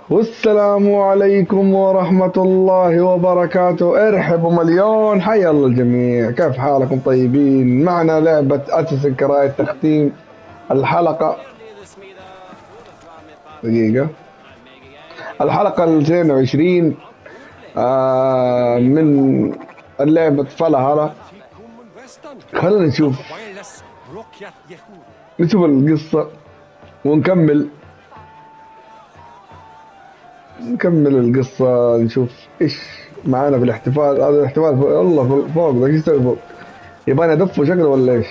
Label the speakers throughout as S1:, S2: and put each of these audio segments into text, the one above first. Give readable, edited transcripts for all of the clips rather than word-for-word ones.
S1: والسلام عليكم ورحمة الله وبركاته. ارحبوا مليون، حيا الله الجميع. كيف حالكم؟ طيبين؟ معنا لعبة أساسن كرايد تختيم الحلقة. دقيقة. الحلقة 22 من اللعبة فالهالا. خلينا نشوف القصة ونكمل القصة، نشوف ايش معانا في الاحتفال. هذا الاحتفال فوق، الله فوق ده ايش يسوي فوق؟ يبغى ادفه شكله ولا ايش؟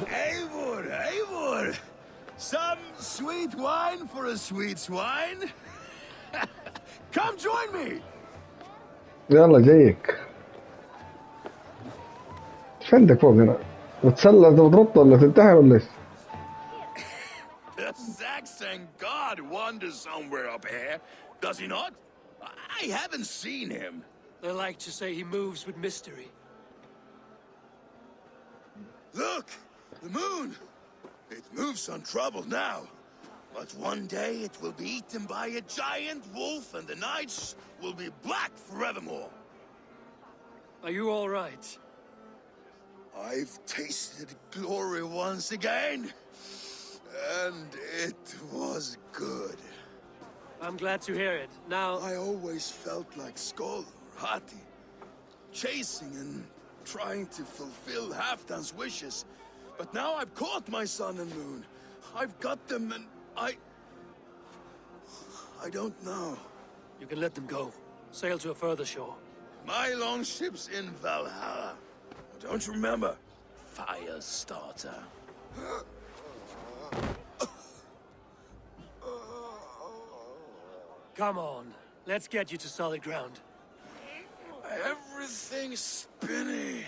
S2: Eivor, Eivor! Some sweet wine for a sweet swine? Come join me!
S1: يلا جايك. ايش عندك فوق هنا؟ تتسلى تنط ولا تنتحر ولا ايش؟
S2: The Saxon god wanders somewhere up here, does he not? I haven't seen him.
S3: They like to say he moves with mystery.
S2: Look! The moon! It moves untroubled now. But one day it will be eaten by a giant wolf and the nights will be black forevermore.
S3: Are you all right?
S2: I've tasted glory once again. And it was good.
S3: I'm glad to hear it. Now...
S2: I always felt like Skoll or Hati, chasing and trying to fulfill Halfdan's wishes. But now I've caught my sun and moon. I've got them and I don't know.
S3: You can let them go. Sail to a further shore.
S2: My longship's in Valhalla. Don't you remember? Firestarter.
S3: Come on. Let's get you to solid ground.
S2: Everything's spinny.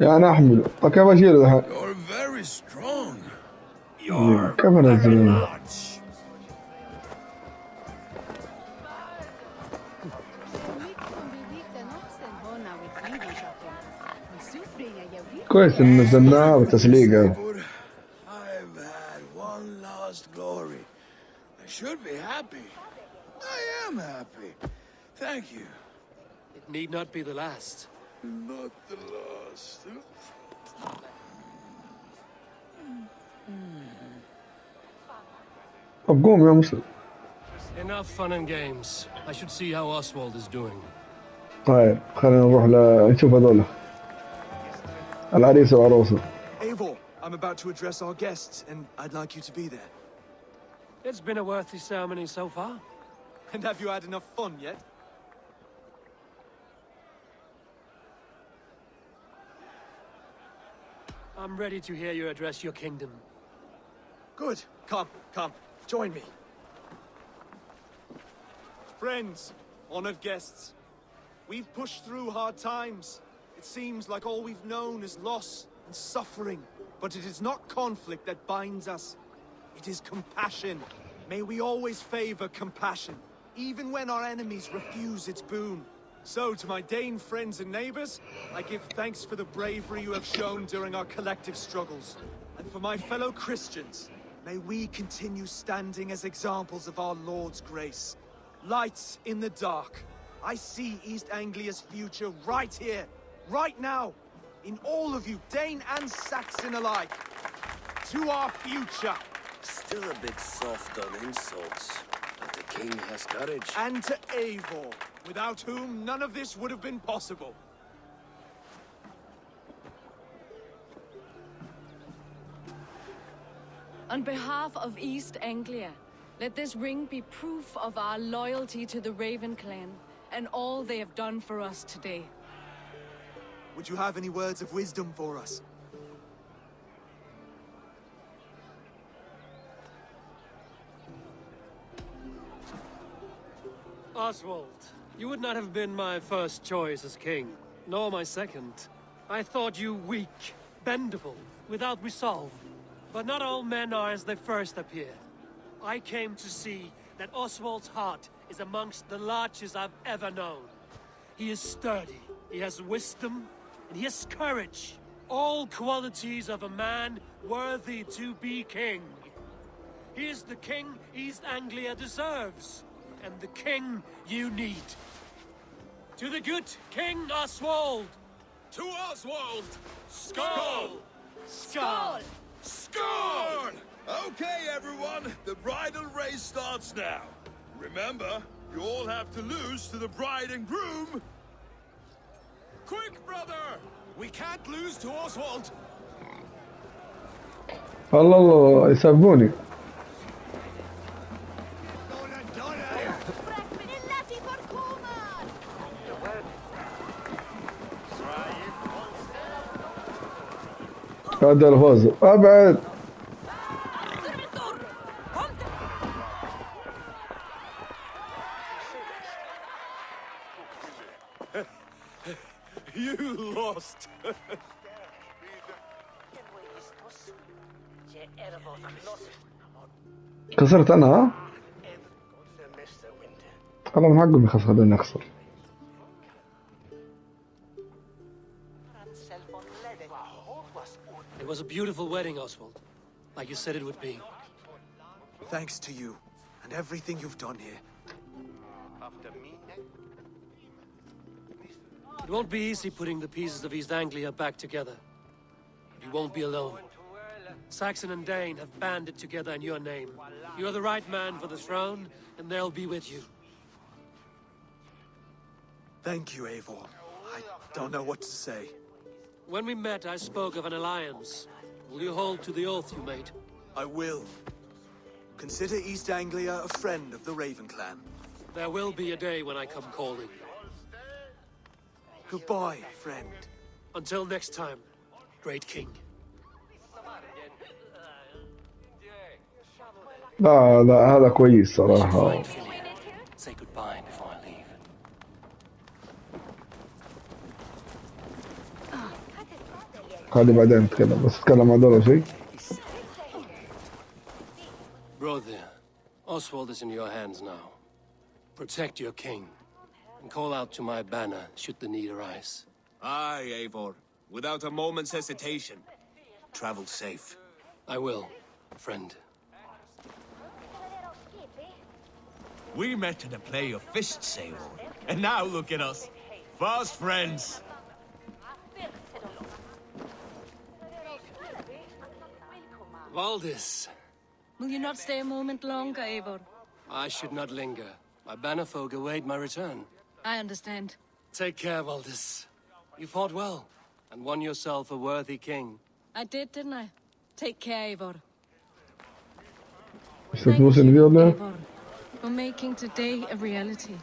S1: يعني احمله. طيب كيف اشيله الحين؟
S2: You're very strong. You're
S1: كيف انزله؟
S2: large.
S1: كويس ان نزلناها بتسليقة.
S2: I've had one last glory. I should be happy. I am happy. Thank you.
S3: It need not be the last.
S2: Not the last.
S1: طب قوم يا مسلم.
S3: Enough fun and games. I should see how Oswald is doing.
S1: طيب خلينا نروح نشوف هذول العريس والعروسة.
S4: Eivor, I'm about to address our guests, and I'd like you to be there.
S3: It's been a worthy ceremony so far.
S4: And have you had enough fun yet?
S3: I'm ready to hear you address your kingdom.
S4: Good. Come. Join me. Friends, honored guests. We've pushed through hard times. It seems like all we've known is loss and suffering. But it is not conflict that binds us. It is compassion. May we always favor compassion, even when our enemies refuse its boon. So, to my Dane friends and neighbors, I give thanks for the bravery you have shown during our collective struggles. And for my fellow Christians, may we continue standing as examples of our Lord's grace. Lights in the dark. I see East Anglia's future right here, right now, in all of you, Dane and Saxon alike. To our future.
S5: Still a bit soft on insults, but the king has courage.
S4: And to Eivor, without whom none of this would have been possible.
S6: On behalf of East Anglia, let this ring be proof of our loyalty to the Raven clan and all they have done for us today.
S4: Would you have any words of wisdom for us?
S3: Oswald, you would not have been my first choice as king, nor my second. I thought you weak, bendable, without resolve. But not all men are as they first appear. I came to see that Oswald's heart is amongst the largest I've ever known. He is sturdy, he has wisdom, and he has courage. All qualities of a man worthy to be king. He is the king East Anglia deserves, and the king you need. To the good King Oswald!
S2: To Oswald!
S3: Skull!
S6: Skål!
S2: Scorn! Okay, everyone, the bridal race starts now. Remember, you all have to lose to the bride and groom. Quick, brother! We can't lose to Oswald.
S1: الله الله يسبوني. هذا الفوز ابعد.
S2: You lost.
S1: خسرت انا ها؟ انا من حقهم يخلوني اخسر.
S3: It was a beautiful wedding, Oswald. Like you said it would be.
S4: Thanks to you and everything you've done here.
S3: It won't be easy putting the pieces of East Anglia back together. But you won't be alone. Saxon and Dane have banded together in your name. You're the right man for the throne, and they'll be with you.
S4: Thank you, Eivor. I don't know what to say.
S3: When we met, I spoke of an alliance. Will you hold to the oath you made?
S4: I will. Consider East Anglia a friend of the Raven clan.
S3: There will be a day when I come calling.
S4: Goodbye, friend.
S3: Until next time, great king.
S1: لا لا هذا كويس صراحة.
S5: Find Filia. Say goodbye before I leave.
S1: خلي بعدين نتكلم، بس اتكلم عن دول شيء.
S3: Brother, Oswald is in your hands now. Protect your king, and call out to my banner should the need arise.
S2: Aye, Eivor. Without a moment's hesitation. Travel safe.
S3: I will, friend.
S7: We met at a play of fist sale, and now look at us. Fast friends.
S3: Valdis,
S6: Will you not stay a moment longer, Eivor?
S3: I should not linger. My banner folk await my return.
S6: I understand.
S3: Take care, Valdis. You fought well, and won yourself a worthy king.
S6: I did, didn't I? Take care, Eivor.
S1: مش
S6: Thank
S1: تبوس
S6: you,
S1: الفيديو ولا؟
S6: Eivor, for making today a reality.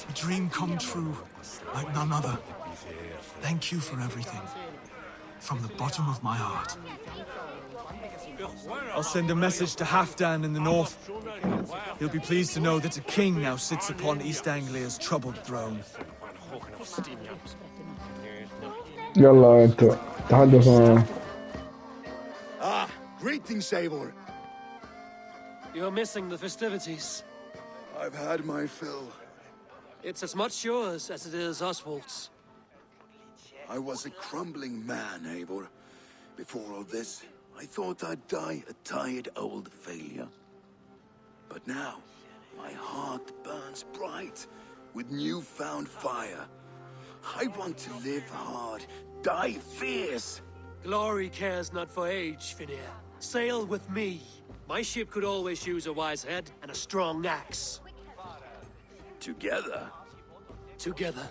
S4: A dream come true, like none other. Thank you for everything. From the bottom of my heart. I'll send a message to Halfdan in the north. He'll be pleased to know that a king now sits upon East Anglia's troubled throne.
S1: يلا انت تحدث معه.
S2: Ah, greetings, Eivor.
S3: You're missing the festivities.
S2: I've had my fill.
S3: It's as much yours as it is Oswald's.
S2: I was a crumbling man, Eivor. Before all this, I thought I'd die a tired old failure. But now, my heart burns bright with newfound fire. I want to live hard, die fierce.
S3: Glory cares not for age, Finir. Sail with me. My ship could always use a wise head and a strong axe.
S2: Together,
S3: Together.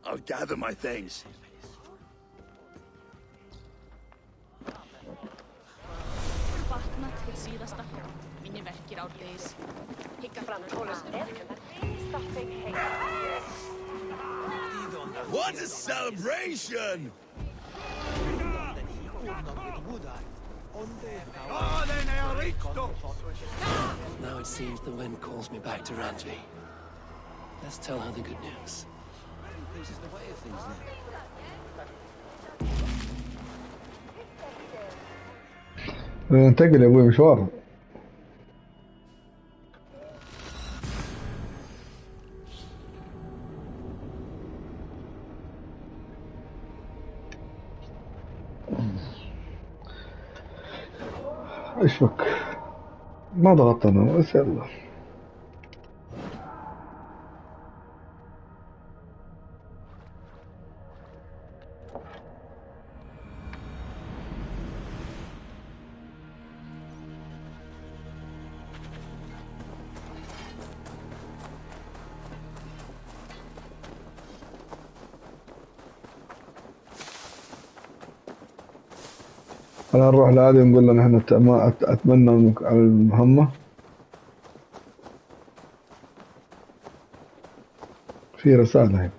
S2: I'll gather my things.
S8: Vakna til síðasta minni verkir árdegis. Hygga fram
S2: What a celebration!
S3: Now it seems the wind calls me back to Randvi. Let's tell her the good news.
S1: ننتقل يا ابوي مشوار. ايش بك؟ ما ضغطت انا بس يلا. خلينا نروح لهذه ونقول له نحن اتمنى على المهمة. في رسالة هنا.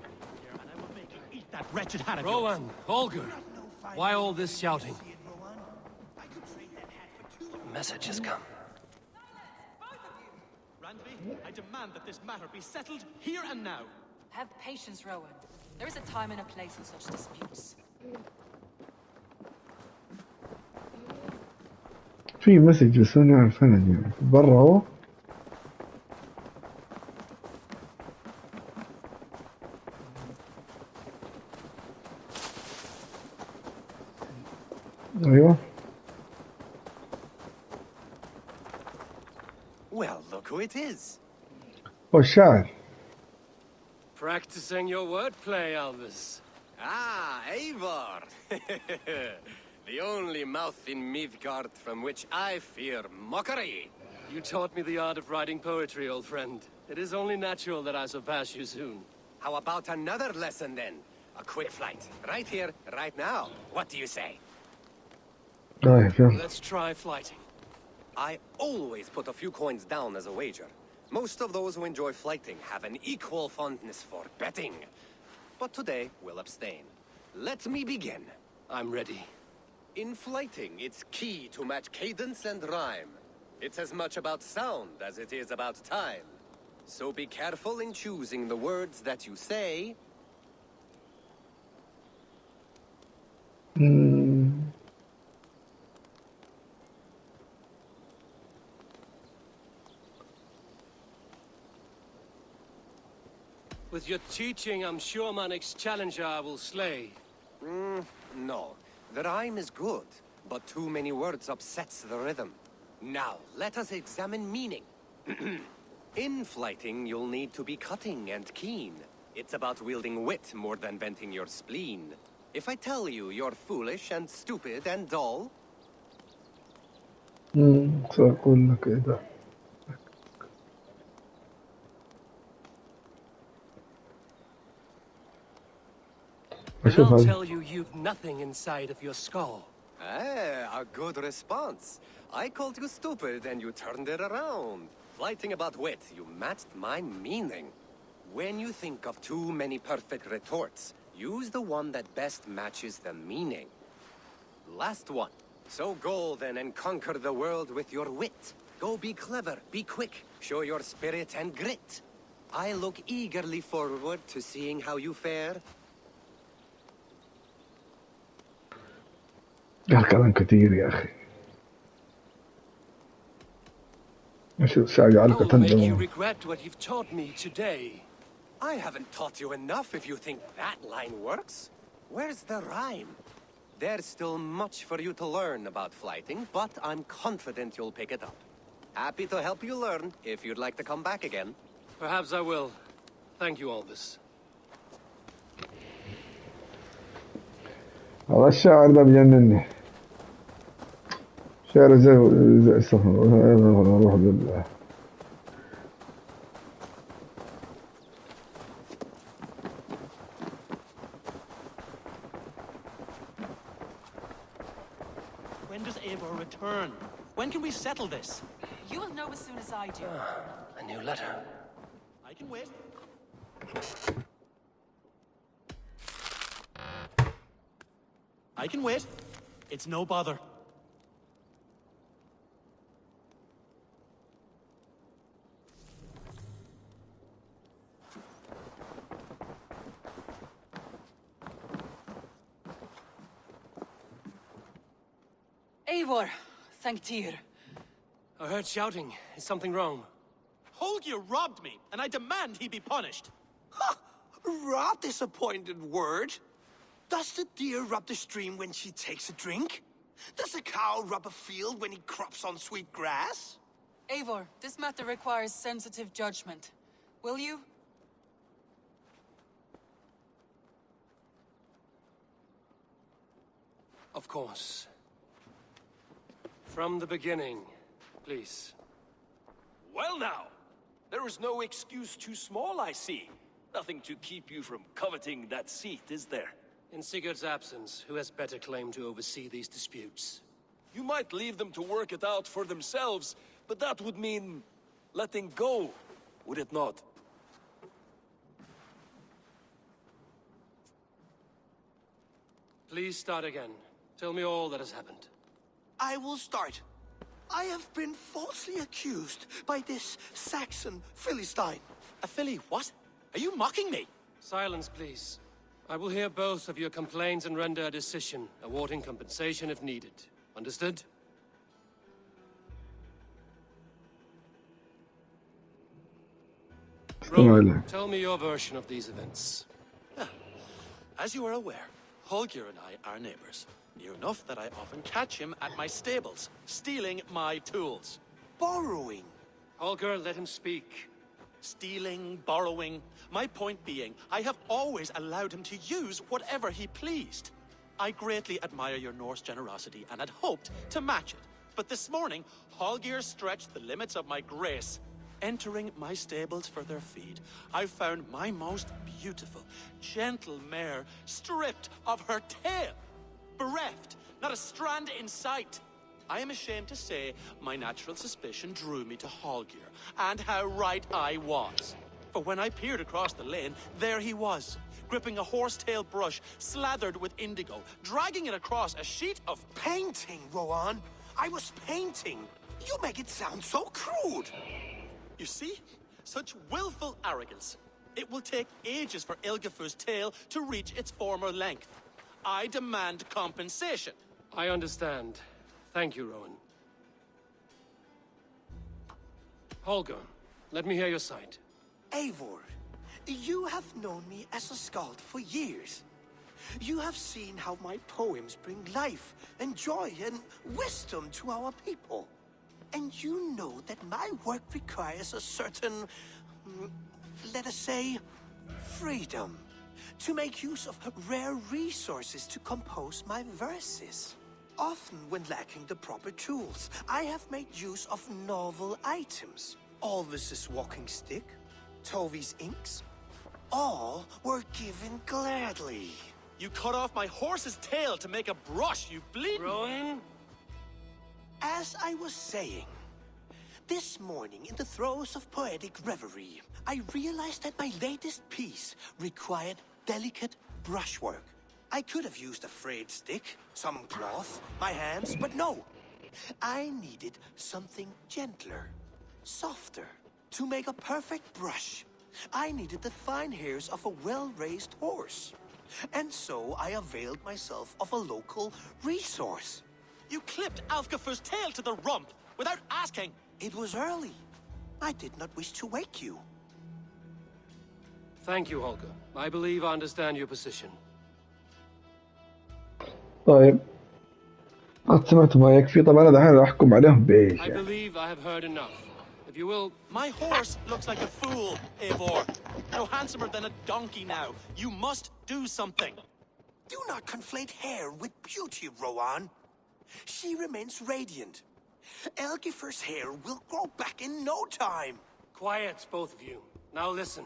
S3: Rowan, Olger, why all this shouting?
S5: A message has come.
S4: Randvi, I demand that this matter be settled here and now.
S9: Have patience, Rowan. There is a time and a place for such disputes.
S1: في مسج بس انا عارف انا برا هو. ايوه.
S5: Well, look who it is.
S1: هو الشاعر.
S3: Practicing your wordplay, Albus.
S5: Ah, Eivor! The only mouth in Midgard from which I fear mockery.
S3: You taught me the art of writing poetry, old friend. It is only natural that I surpass you soon.
S5: How about another lesson then? A quick flight. Right here, right now. What do you say?
S1: طيب يلا.
S3: Let's try flighting.
S5: I always put a few coins down as a wager. Most of those who enjoy flighting have an equal fondness for betting. But today, we'll abstain. Let me begin.
S3: I'm ready.
S5: In flighting, it's key to match cadence and rhyme. It's as much about sound as it is about time. So be careful in choosing the words that you say.
S3: With your teaching, I'm sure my next challenger I will slay.
S5: No. The rhyme is good, but too many words upsets the rhythm. Now, let us examine meaning. In flighting, you'll need to be cutting and keen. It's about wielding wit more than venting your spleen. If I tell you you're foolish and stupid and dull...
S1: سأقول لك إذا.
S3: Then I'll tell you you've nothing inside of your skull.
S5: Ah, a good response. I called you stupid and you turned it around. Flighting about wit, you matched my meaning. When you think of too many perfect retorts, use the one that best matches the meaning. Last one. So go then and conquer the world with your wit. Go be clever, be quick, show your spirit and grit. I look eagerly forward to seeing how you fare.
S1: قال كلام كثير يا أخي. شو سأجعلك
S3: I'll make you
S1: تندم.
S3: regret what you've taught me today.
S5: I haven't taught you enough if you think that line works. Where's the rhyme? There's still much for you to learn about flighting, but I'm confident you'll pick it up. Happy to help you learn if you'd like to come back again.
S3: Perhaps I will. Thank you, Albus.
S1: هذا الشاعر ده بجنني. شاعر زي استغفر الله اروح بالله.
S4: When does Eivor return? When can we settle this?
S9: You will know as soon as I do.
S3: A new letter.
S4: I can wait. I can wait. It's no bother.
S9: Eivor, thank Tyr.
S3: I heard shouting. Is something wrong?
S4: Holger robbed me, and I demand he be punished.
S2: Raw disappointed word. Does the deer rub the stream when she takes a drink? Does a cow rub a field when he crops on sweet grass?
S9: Eivor, this matter requires sensitive judgment. Will you?
S3: Of course. From the beginning, please.
S10: Well now, there is no excuse too small, I see. Nothing to keep you from coveting that seat, is there?
S3: In Sigurd's absence, who has better claim to oversee these disputes?
S10: You might leave them to work it out for themselves, but that would mean letting go, would it not?
S3: Please start again. Tell me all that has happened.
S2: I will start. I have been falsely accused by this Saxon Philistine.
S10: A Philly what? Are you mocking me?
S3: Silence, please. I will hear both of your complaints and render a decision, awarding compensation if needed. Understood? Rowan, tell me your version of these events.
S11: As you are aware, Holger and I are neighbors. Near enough that I often catch him at my stables, stealing my tools.
S2: Borrowing.
S3: Holger, let him speak.
S11: Stealing, borrowing. My point being, I have always allowed him to use whatever he pleased. I greatly admire your Norse generosity and had hoped to match it. But this morning, Holger stretched the limits of my grace. Entering my stables for their feed, I found my most beautiful, gentle mare stripped of her tail. Bereft, not a strand in sight. I am ashamed to say my natural suspicion drew me to Holger, and how right I was. For when I peered across the lane, there he was, gripping a horsetail brush slathered with indigo, dragging it across a sheet of
S2: painting, Rowan. I was painting. You make it sound so crude.
S11: You see? Such willful arrogance. It will take ages for Ilgafur's tail to reach its former length. I demand compensation.
S3: I understand. Thank you, Rowan. Holger, let me hear your side.
S2: Eivor, you have known me as a skald for years. You have seen how my poems bring life and joy and wisdom to our people. And you know that my work requires a certain, let us say, freedom. To make use of rare resources to compose my verses. Often when lacking the proper tools, I have made use of novel items. Alvis's walking stick, Tovi's inks, all were given gladly.
S11: You cut off my horse's tail to make a brush, you bleeding...
S3: Rowan?
S2: As I was saying, this morning in the throes of poetic reverie, I realized that my latest piece required delicate brushwork. I could have used a frayed stick, some cloth, my hands, but no. I needed something gentler, softer. To make a perfect brush, I needed the fine hairs of a well-raised horse. And so I availed myself of a local resource.
S11: You clipped Alfgafur's tail to the rump without asking.
S2: It was early. I did not wish to wake you.
S3: Thank you, Holger. I believe I understand your position.
S1: طيب سمعت ما يكفي. طبعا انا دحين راح احكم عليهم بايش
S3: I believe I have heard enough. If you will...
S11: My horse looks like a fool, Eivor. No handsomer than a donkey now. You must do something.
S2: Do not conflate hair with beauty, Rowan. She remains radiant. Elgifur's hair will grow back in no time.
S3: Quiet, both of you. Now listen.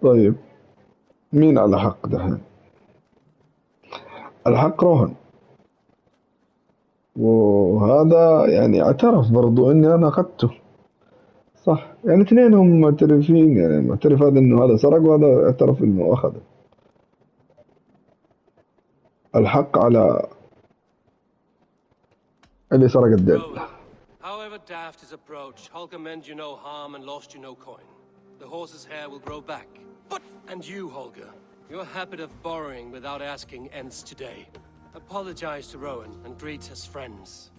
S1: طيب مين على حق دحين؟ الحق روهن، وهذا يعني اعترف برضو اني انا اخذته صح. يعني اثنينهم معترفين، يعني معترف هذا انه هذا سرق وهذا اعترف انه اخذه. الحق على اللي سرق الدين.
S3: However daft his approach, Holger meant you no harm and lost you no coin. The horse's hair will grow back. But... And you, Holger, your habit of borrowing without asking ends today. Apologize to Rowan and greet as friends.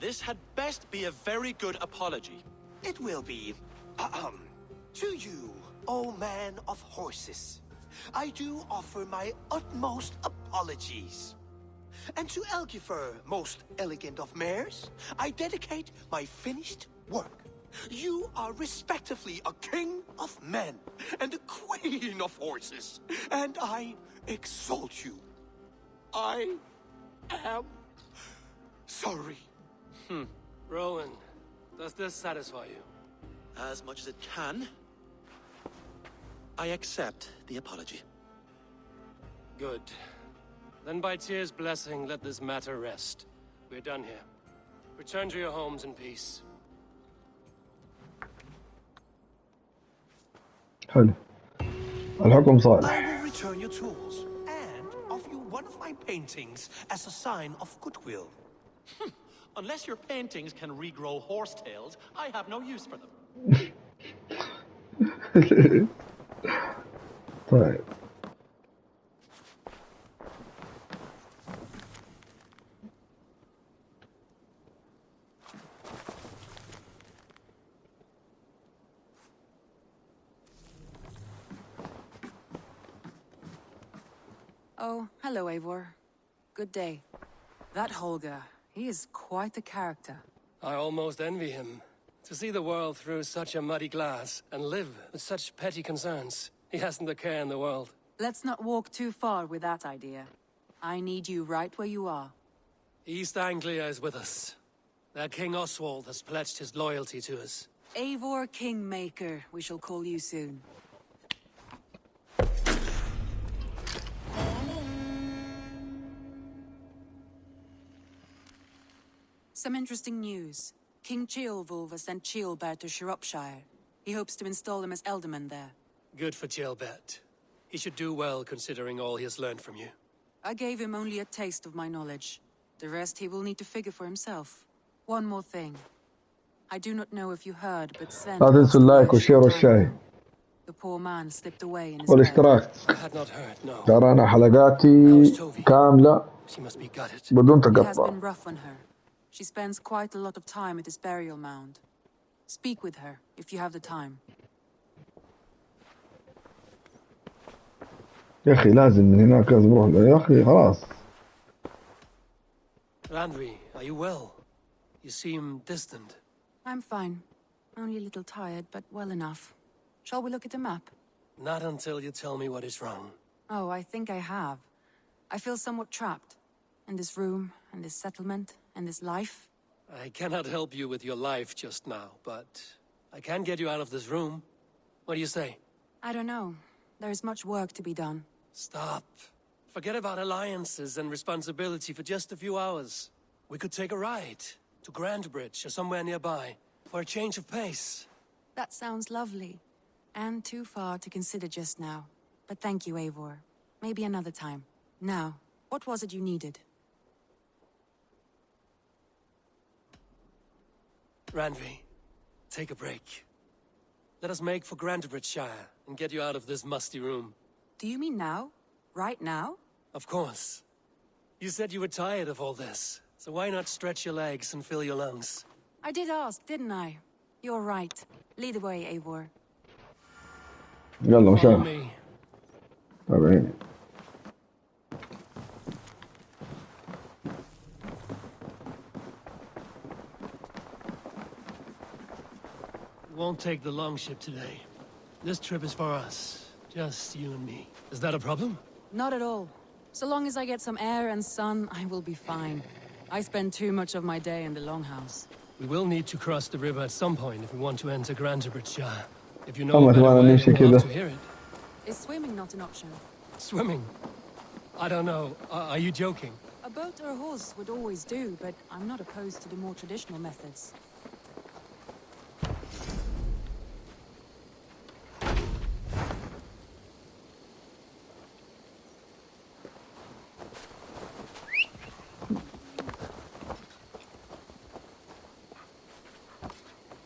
S11: This had best be a very good apology.
S12: It will be. To you, O man of horses, I do offer my utmost apologies. And to Elgifer, most elegant of mares, I dedicate my finished work. You are respectively a king of men and a queen of horses, and I exalt you. I am sorry.
S3: Rowan, does this satisfy you?
S11: As much as it can. I accept the apology.
S3: Good. Then by Tyr's blessing, let this matter rest. We're done here. Return to your homes in peace.
S1: حلو. الحكم صالح.
S12: I will return your tools and offer you one of my paintings as a sign of goodwill.
S11: Unless your paintings can regrow horsetails, I have no use for them.
S1: طيب.
S13: Oh, hello, Eivor. Good day. That Holger, he is quite a character.
S3: I almost envy him. To see the world through such a muddy glass and live with such petty concerns. He hasn't a care in the world.
S13: Let's not walk too far with that idea. I need you right where you are.
S3: East Anglia is with us. Their King Oswald has pledged his loyalty to us.
S13: Eivor Kingmaker, we shall call you soon. Some interesting news. King Ceolwulf has sent Ceolbert to Shropshire. He hopes to install him as Elderman there.
S3: Good for Ceolbert. He should do well considering all he has learned from you.
S13: I gave him only a taste of my knowledge. The rest he will need to figure for himself. One more thing. I do not know if you heard, but Sven...
S1: لا تنسوا اللايك والشير والشاي.
S13: The poor man slipped away in his
S1: والاشتراك.
S3: I had not heard, no.
S1: ترانا حلقاتي كاملة
S3: She must be gutted.
S1: بدون
S13: It has
S1: تقطع.
S13: been rough on her. She spends quite a lot of time at his burial mound. Speak with her, if you have the time.
S1: يا أخي لازم من هناك لازم أروح يا أخي خلاص.
S3: Randvi, are you well? You seem distant.
S13: I'm fine. Only a little tired, but well enough. Shall we look at the map?
S3: Not until you tell me what is wrong.
S13: Oh, I think I have. I feel somewhat trapped. In this room, and this settlement, and this life.
S3: I cannot help you with your life just now, but I can get you out of this room. What do you say?
S13: I don't know. There is much work to be done.
S3: Stop. Forget about alliances and responsibility for just a few hours. We could take a ride to Grandbridge or somewhere nearby for a change of pace.
S13: That sounds lovely. And too far to consider just now. But thank you, Eivor. Maybe another time. Now, what was it you needed?
S3: Randvi, take a break. Let us make for Grandbridgeshire and get you out of this musty room.
S13: Do you mean now? Right now?
S3: Of course. You said you were tired of all this, so why not stretch your legs and fill your lungs?
S13: I did ask, didn't I? You're right. Lead the way, Eivor.
S1: يلا
S3: Follow
S1: مشان.
S3: me.
S1: تابعيني.
S3: Won't take the long ship today. This trip is for us. Just you and me. Is that a problem?
S13: Not at all. So long as I get some air and sun, I will be fine. I spend too much of my day in the longhouse.
S3: We will need to cross the river at some point if we want to enter Grandbridgeshire. If you know
S1: طبعا
S3: a better
S1: تبغى
S3: way,
S1: نمشي
S3: I'd love
S1: كذا.
S3: to hear it.
S13: Is swimming not an option?
S3: Swimming? I don't know. Are you joking?
S13: A boat or a horse would always do, but I'm not opposed to the more traditional methods.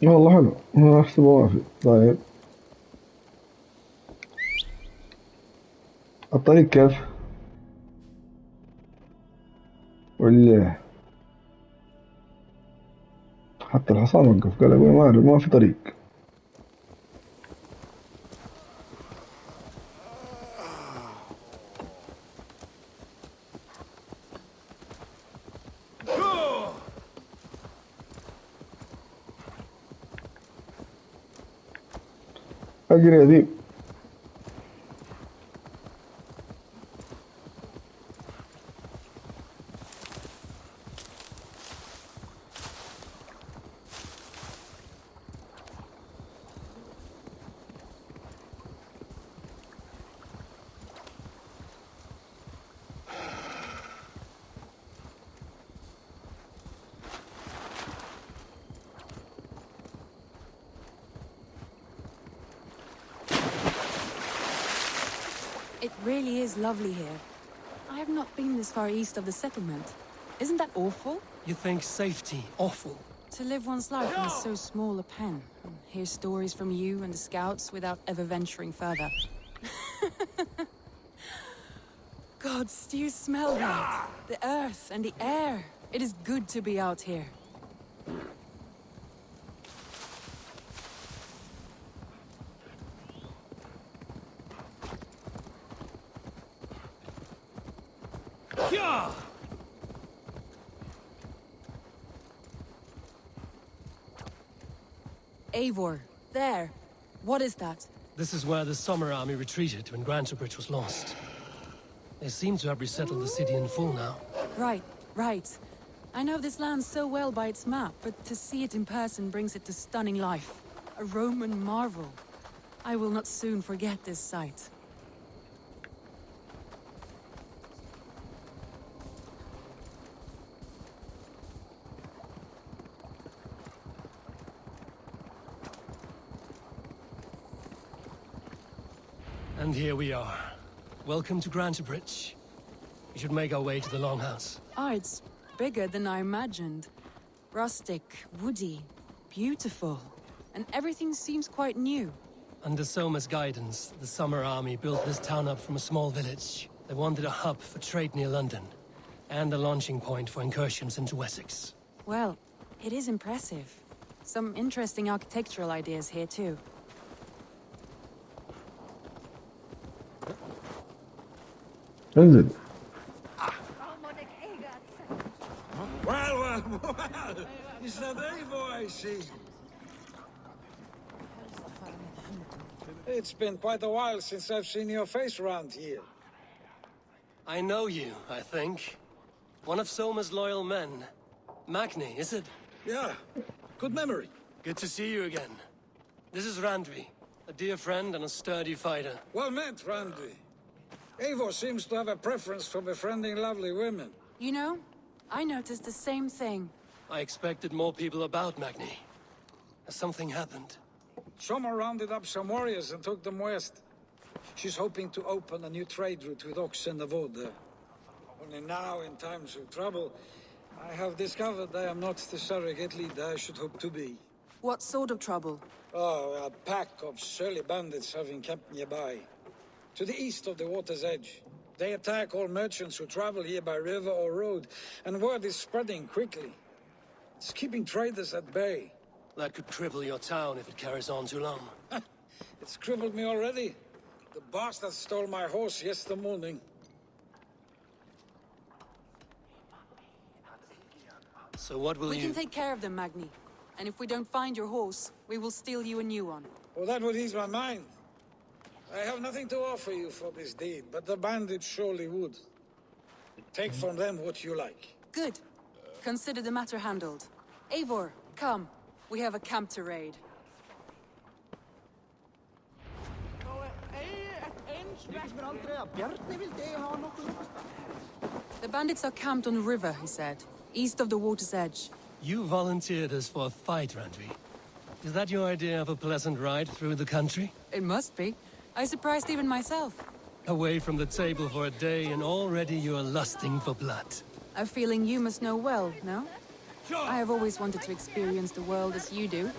S1: والله حلو. أنا أحسبه وافي. طيب. الطريق كيف؟ ولا حتى الحصان وقف قال أبوي ما في طريق. أجري يا ذيب.
S13: It really is lovely here. I have not been this far east of the settlement. Isn't that awful?
S3: You think safety awful?
S13: To live one's life in so small a pen, and hear stories from you and the scouts without ever venturing further. Gods, do you smell that? The earth and the air. It is good to be out here. Eivor, there. What is that?
S3: This is where the Summer Army retreated when Grantebridge was lost. They seem to have resettled the city in full now.
S13: Right, right. I know this land so well by its map, but to see it in person brings it to stunning life. A Roman marvel. I will not soon forget this sight.
S3: And here we are. Welcome to Grantebridge. We should make our way to the Longhouse.
S13: Ah, it's bigger than I imagined. Rustic, woody, beautiful. And everything seems quite new.
S3: Under Soma's guidance, the Summer Army built this town up from a small village. They wanted a hub for trade near London, and a launching point for incursions into Wessex.
S13: Well, it is impressive. Some interesting architectural ideas here too.
S1: انزل.
S14: Well, is that Eivor I see? It's been quite a while since I've seen your face around here.
S3: I know you, I think. One of Soma's loyal men. Magni, is it?
S14: Yeah, good memory.
S3: Good to see you again. This is Randvi, a dear friend and a sturdy fighter.
S14: Well met, Randvi. Eivor seems to have a preference for befriending lovely women.
S13: You know, I noticed the same thing.
S3: I expected more people about Magni. Has something happened?
S14: Soma rounded up some warriors and took them west. She's hoping to open a new trade route with Ox and the Voda. Only now, in times of trouble, I have discovered I am not the surrogate leader I should hope to be.
S13: What sort of trouble?
S14: Oh, a pack of surly bandits have encamped nearby. To the east of the water's edge. They attack all merchants who travel here by river or road, and word is spreading quickly. It's keeping traders at bay.
S3: That could cripple your town if it carries on too long.
S14: It's crippled me already. The bastard stole my horse yesterday morning.
S3: So what will
S13: We can take care of them, Magni. And if we don't find your horse, we will steal you a new one.
S14: Well, that would ease my mind. I have nothing to offer you for this deed, but the bandits surely would. Take from them what you like.
S13: Good. Consider the matter handled. Eivor, come. We have a camp to raid. The bandits are camped on the river, he said. East of the water's edge.
S3: You volunteered us for a fight, Randvi. Is that your idea of a pleasant ride through the country?
S13: It must be. I surprised even myself.
S3: Away from the table for a day and already you are lusting for blood.
S13: A feeling you must know well, no? I have always wanted to experience the world as you do,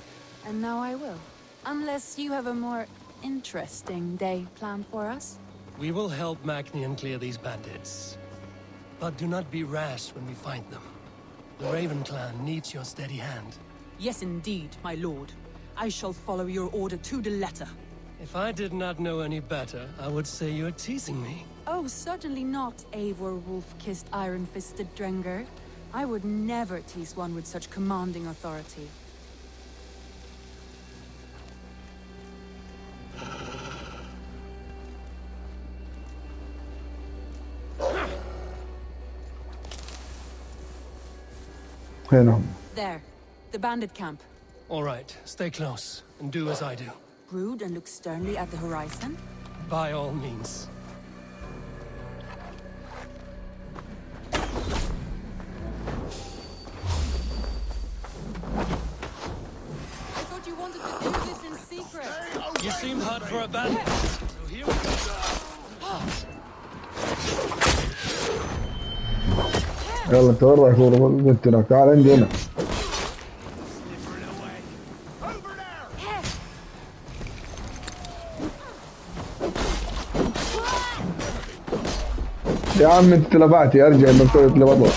S13: and now I will. Unless you have a more interesting day planned for us?
S3: We will help Magni and clear these bandits. But do not be rash when we find them. The Raven clan needs your steady hand.
S9: Yes, indeed, my lord. I shall follow your order to the letter.
S3: If I did not know any better, I would say you're teasing me.
S13: Oh, certainly not, Eivor wolf-kissed iron-fisted Drenger. I would never tease one with such commanding authority. There, the bandit camp.
S3: All right, stay close, and do as I do.
S13: Brood and look sternly at the horizon?
S3: By all means.
S13: I thought you wanted to do this in secret.
S3: You seem hot for a bandit, so here we go.
S1: يلا تورك وقلت لك تعال عندي هنا. يا عم انت لبعتي ارجع انك تلبطها.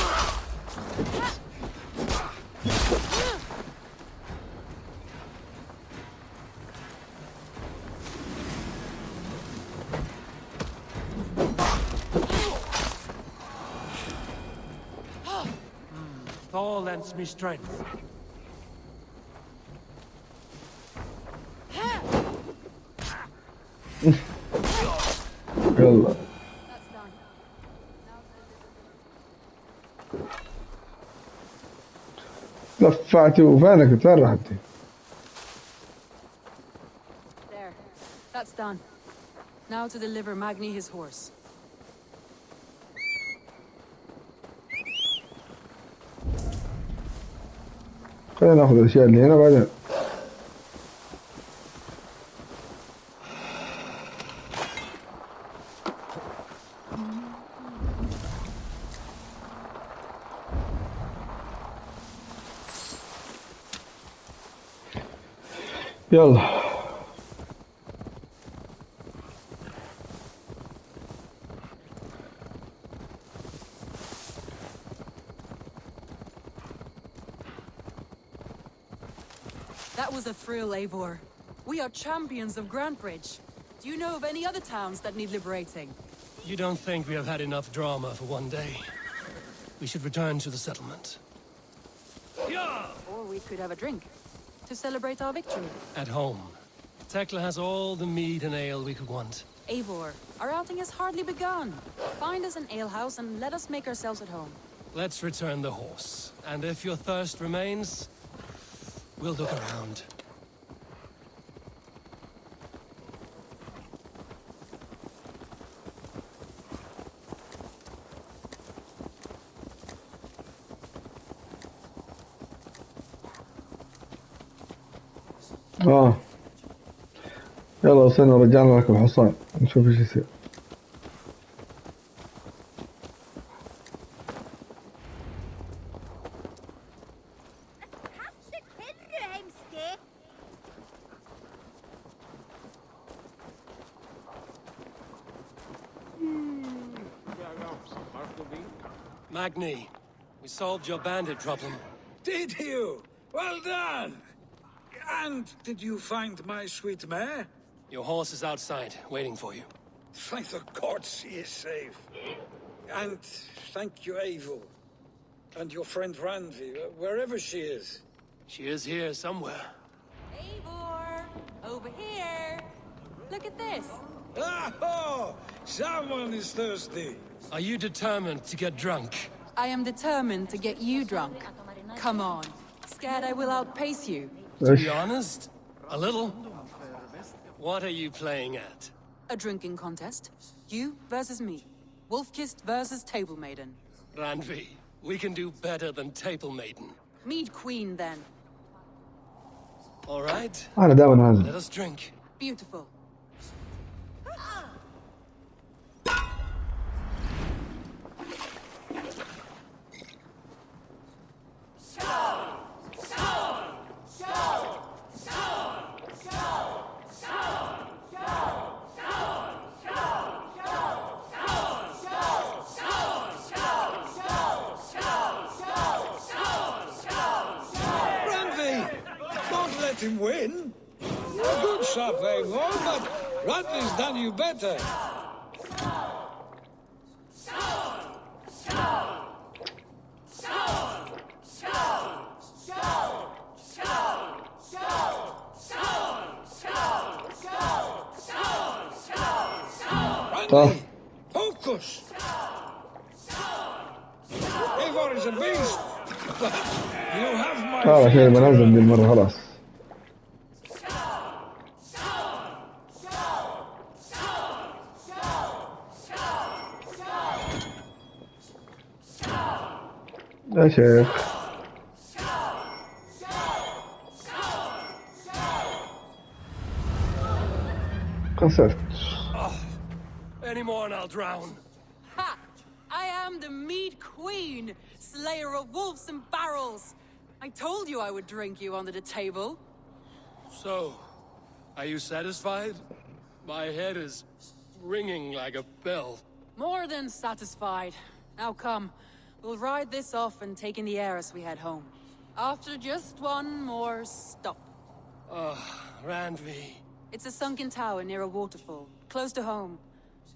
S3: Thor lends me strength.
S1: يلا لفعتي وفينك وين رحتي؟
S13: There. That's done. Now to deliver Magni his horse.
S1: خلينا ناخذ الاشياء اللي هنا بعدين. يلا
S13: That was a thrill, Eivor. We are champions of Grantbridge. Do you know of any other towns that need liberating?
S3: You don't think we have had enough drama for one day? We should return to the settlement.
S13: Or we could have a drink to celebrate our victory.
S3: At home. Tekla has all the mead and ale we could want.
S13: Eivor, our outing has hardly begun. Find us an alehouse and let us make ourselves at home.
S3: Let's return the horse. And if your thirst remains, we'll look around.
S1: يلا وصلنا رجعنا لك الحصان نشوف ايش يصير.
S3: Magni, we solved your bandit problem.
S14: Did you? Well done! And did you find my sweet mare?
S3: Your horse is outside, waiting for you.
S14: Thank the gods she is safe. And thank you, Eivor. And your friend Randvi, wherever she is.
S3: She is here somewhere.
S13: Eivor! Over here! Look at this!
S14: Oh! Someone is thirsty!
S3: Are you determined to get drunk?
S13: I am determined to get you drunk. Come on. Scared I will outpace you?
S3: To be honest, a little. What are you playing at?
S13: A drinking contest. You versus me. Wolf-kissed versus Table Maiden.
S3: Randvi, we can do better than Table Maiden.
S13: Mead Queen, then.
S3: All right.
S1: أنا دائما هذا.
S3: Let us drink.
S13: Beautiful.
S14: let him win. A good shot, Eivor, but Radley's done you better. Radley, focus. Eivor is a beast, but you have my
S1: شيء بنزل دي المرة خلاص. يا شيخ خسرت.
S3: Any more and I'll drown.
S9: Ha! I am the Mead Queen, slayer of wolves and barrels. I told you I would drink you under the table.
S3: So, are you satisfied? My head is ringing like a bell.
S9: More than satisfied. Now come, we'll ride this off and take in the air as we head home. After just one more stop.
S3: Randvi.
S9: It's a sunken tower near a waterfall, close to home.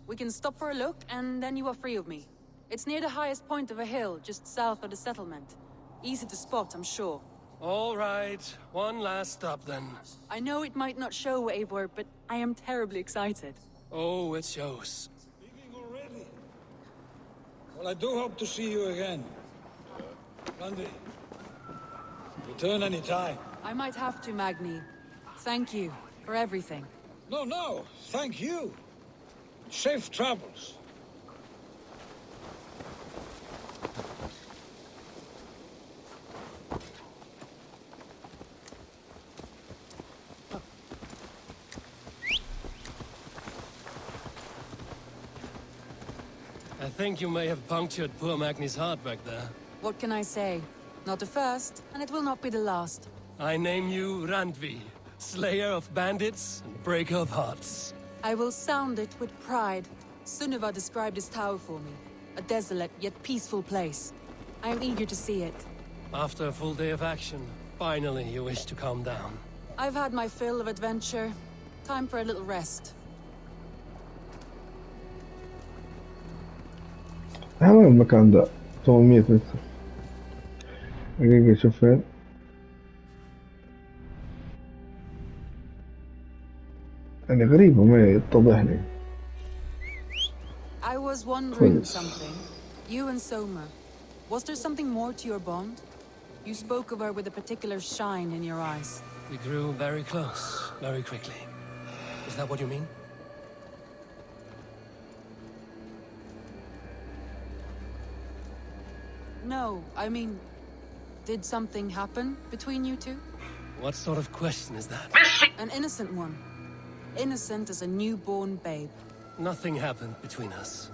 S9: We can stop for a look, and then you are free of me. It's near the highest point of a hill, just south of the settlement. Easy to spot, I'm sure.
S3: All right, one last stop then.
S9: I know it might not show, Eivor, but I am terribly excited.
S3: Oh, it shows.
S14: Leaving already? Well, I do hope to see you again. Randy, return any time.
S9: I might have to, Magni. Thank you for everything.
S14: No, thank you. Safe travels.
S3: I think you may have punctured poor Magni's heart back there.
S9: What can I say? Not the first, and it will not be the last.
S3: I name you Randvi, slayer of bandits and breaker of hearts.
S9: I will sound it with pride. Sunniva described this tower for me. A desolate yet peaceful place. I am eager to see it.
S3: After a full day of action, finally you wish to calm down.
S9: I've had my fill of adventure. Time for a little rest.
S1: وين المكان ده؟ 800 متر. دقيقة شوف فين. يعني غريبة ما يتضح لي.
S9: I was wondering something. You and Soma. Was there something more to your bond? You spoke of her with a particular shine in your eyes.
S3: We grew very close, very quickly. Is that what you mean?
S9: No, I mean, did something happen between you two?
S3: What sort of question is that?
S9: An innocent one. Innocent as a newborn babe.
S3: Nothing happened between us.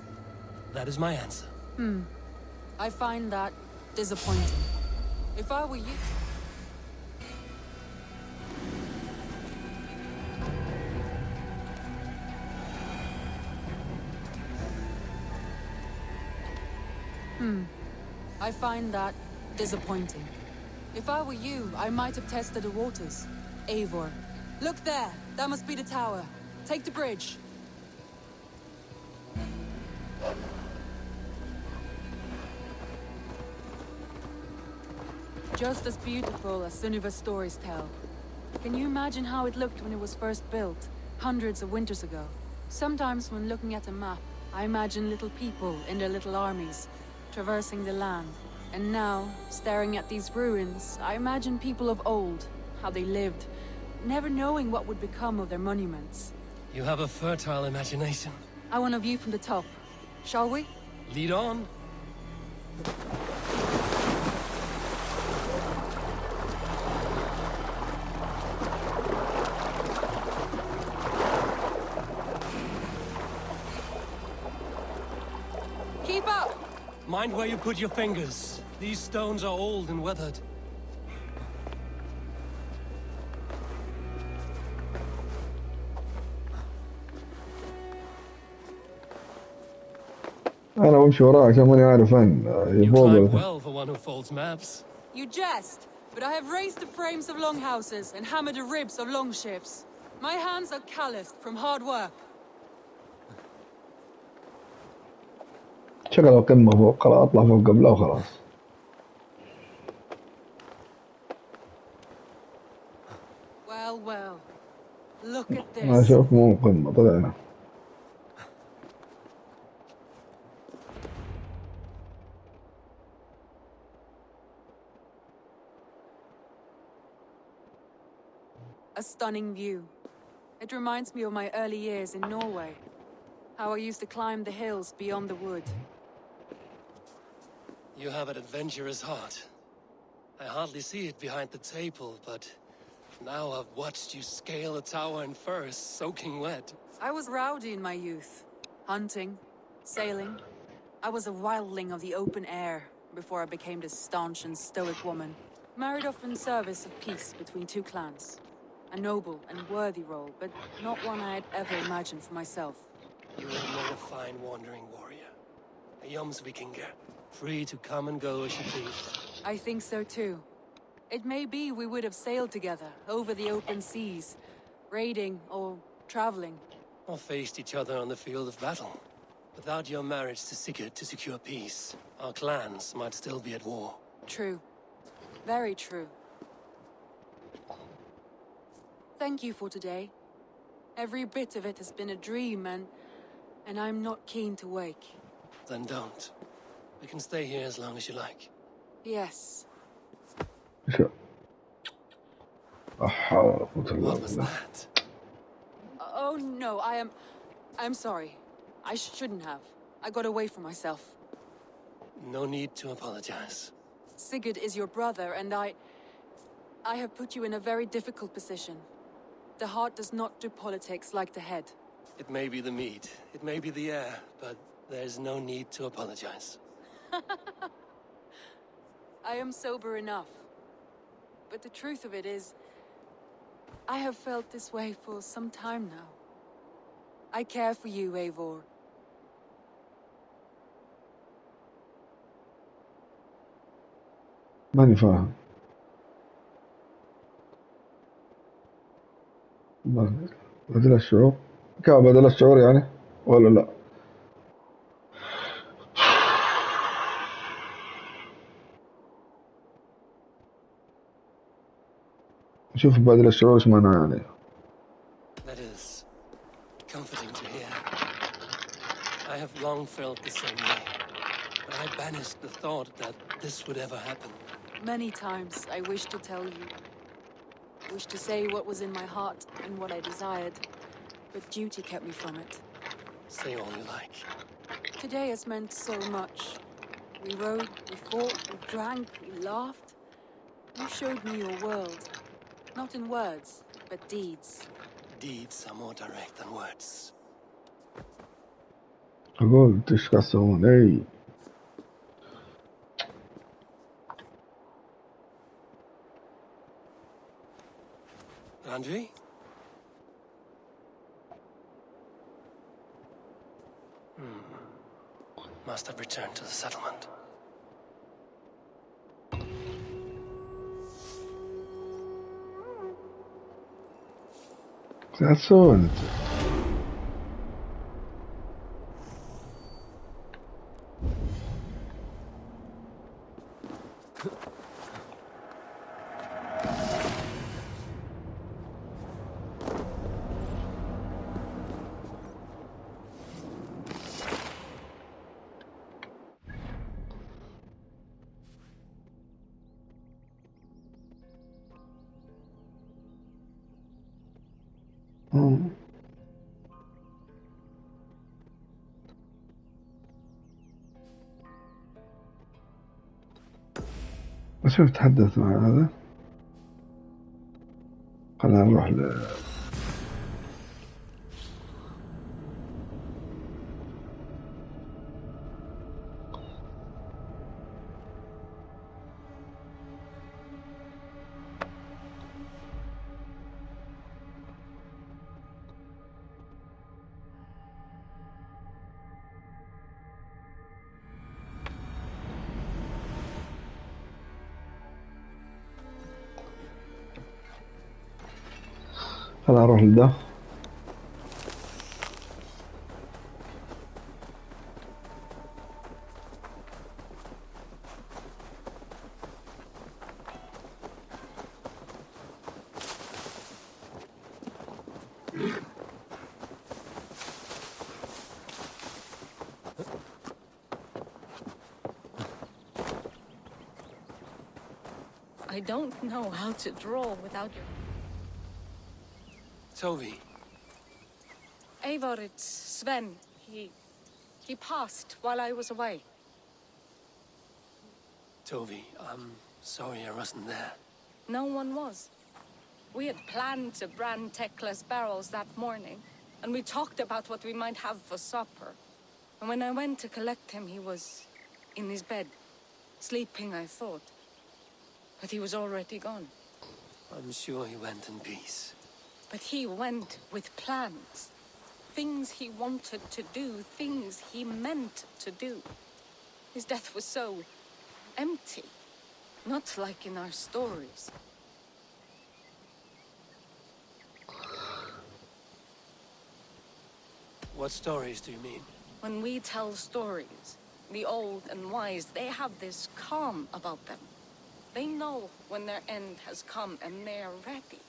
S3: That is my answer.
S9: I find that disappointing. If I were you... I find that disappointing. If I were you, I might have tested the waters. Eivor. Look there! That must be the tower. Take the bridge. Just as beautiful as Sunniva's stories tell. Can you imagine how it looked when it was first built, hundreds of winters ago? Sometimes when looking at a map, I imagine little people in their little armies, traversing the land. And now, staring at these ruins, I imagine people of old, how they lived, never knowing what would become of their monuments.
S3: You have a fertile imagination.
S9: I want a view from the top. Shall we?
S3: Lead on.
S9: Keep up!
S3: Mind where you put your fingers. These stones are old and weathered.
S1: أنا بمشي وراه عشان ماني عارف وين
S3: You
S1: يفوق
S3: climb
S1: ولا تحت.
S3: well for one who folds maps.
S9: You jest! but I have raised the frames of longhouses and hammered the ribs of longships. My hands are calloused from hard work.
S1: شغل القمة فوق، خلاص اطلع فوق قبله وخلاص.
S9: Well, well. Look at
S1: ما
S9: this.
S1: اشوف مو قمة طلعنا.
S9: A stunning view. It reminds me of my early years in Norway. How I used to climb the hills beyond the wood.
S3: You have an adventurous heart. I hardly see it behind the table, but now I've watched you scale a tower in furs, soaking wet.
S9: I was rowdy in my youth. Hunting, sailing. I was a wildling of the open air before I became this staunch and stoic woman. Married off in service of peace between two clans. A noble and worthy role, but not one I had ever imagined for myself.
S3: You would have made a fine wandering warrior. A Jomsvikinger, free to come and go as you pleased.
S9: I think so too. It may be we would have sailed together over the open seas, raiding or traveling.
S3: Or faced each other on the field of battle. Without your marriage to Sigurd to secure peace, our clans might still be at war.
S9: True. Very true. Thank you for today. Every bit of it has been a dream, and I'm not keen to wake.
S3: Then don't. We can stay here as long as you like.
S9: Yes.
S1: شو حول ولا قوة إلا
S3: What was
S1: بالله.
S3: that?
S9: Oh no, I'm sorry. I shouldn't have. I got away from myself.
S3: No need to apologize.
S9: Sigurd is your brother, and I have put you in a very difficult position. The heart does not do politics like the head.
S3: It may be the meat, it may be the air, but there's no need to apologize.
S9: I am sober enough. But the truth of it is, I have felt this way for some time now. I care for you, Eivor.
S1: ماني فاهم. بدل الشعور كيف بدل الشعور يعني ولا لا؟ شوف بدل الشعور ايش معناه يعني.
S3: That is comforting to hear. I have long felt the same way, but I banished the thought that this would ever happen.
S9: Many times I wished to tell you. Wished to say what was in my heart and what I desired, but duty kept me from it.
S3: Say all you like.
S9: Today has meant so much. We rode, we fought, we drank, we laughed. You showed me your world. Not in words, but deeds.
S3: Deeds are more direct than words.
S1: أقول تشخصون أي.
S3: Andri? Must have returned to the settlement.
S1: That's all. شوف تحدث مع هذا. خلينا نروح خلنا نروح لده.
S6: I don't know how to draw without your...
S3: Tovi.
S6: Eivor, it's Sven. He passed while I was away.
S3: Tovi, I'm sorry I wasn't there.
S6: No one was. We had planned to brand Tekla's barrels that morning, and we talked about what we might have for supper. And when I went to collect him, he was in his bed, sleeping, I thought. But he was already gone.
S3: I'm sure he went in peace.
S6: But he went with plans. Things he wanted to do, things he meant to do. His death was so empty, not like in our stories.
S3: What stories do you mean?
S6: When we tell stories, the old and wise, they have this calm about them. They know when their end has come and they're ready.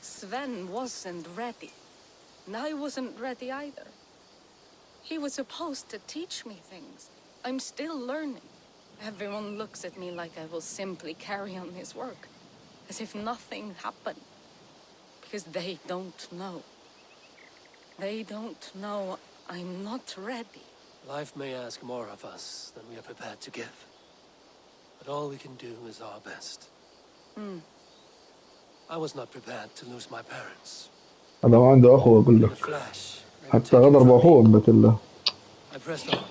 S6: Sven wasn't ready. And I wasn't ready either. He was supposed to teach me things. I'm still learning. Everyone looks at me like I will simply carry on his work, as if nothing happened. Because they don't know. They don't know I'm not ready.
S3: Life may ask more of us than we are prepared to give. But all we can do is our best. I was not prepared to lose my parents.
S1: هذا ما عنده أخوة أقول
S3: In a
S1: لك.
S3: flash, they were
S1: حتى
S3: taken
S1: غدر
S3: from me.
S1: بأخوه بتله.
S3: I pressed on,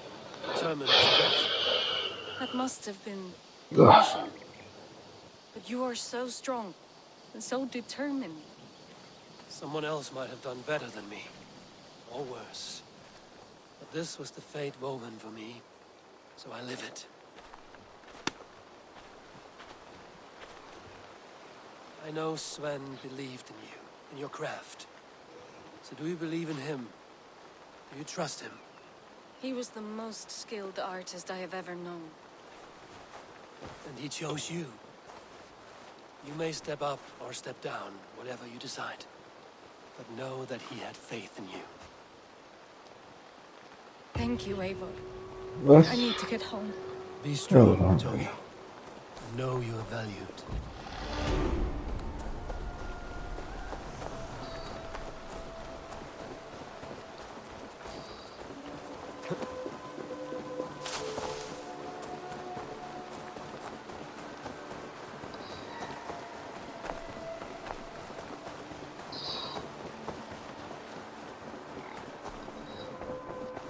S3: determined to get.
S6: That must have been passion. But you are so strong and so determined.
S3: Someone else might have done better than me, or worse. But this was the fate woven for me, so I live it. I know Sven believed in you, in your craft. So do you believe in him? Do you trust him?
S6: He was the most skilled artist I have ever known.
S3: And he chose you. You may step up or step down, whatever you decide. But know that he had faith in you.
S6: Thank you, Eivor.
S1: بس.
S6: I need to get home.
S3: Be strong,
S1: يلا.
S3: Toby. Know you are valued.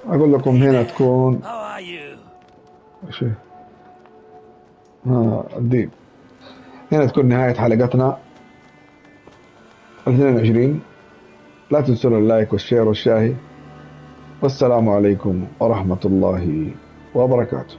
S1: أقول لكم هنا تكون
S3: How are you?
S1: شيء الدين. هنا تكون نهاية حلقتنا 22. لا تنسوا اللايك والشير والشاهي. والسلام عليكم ورحمة الله وبركاته.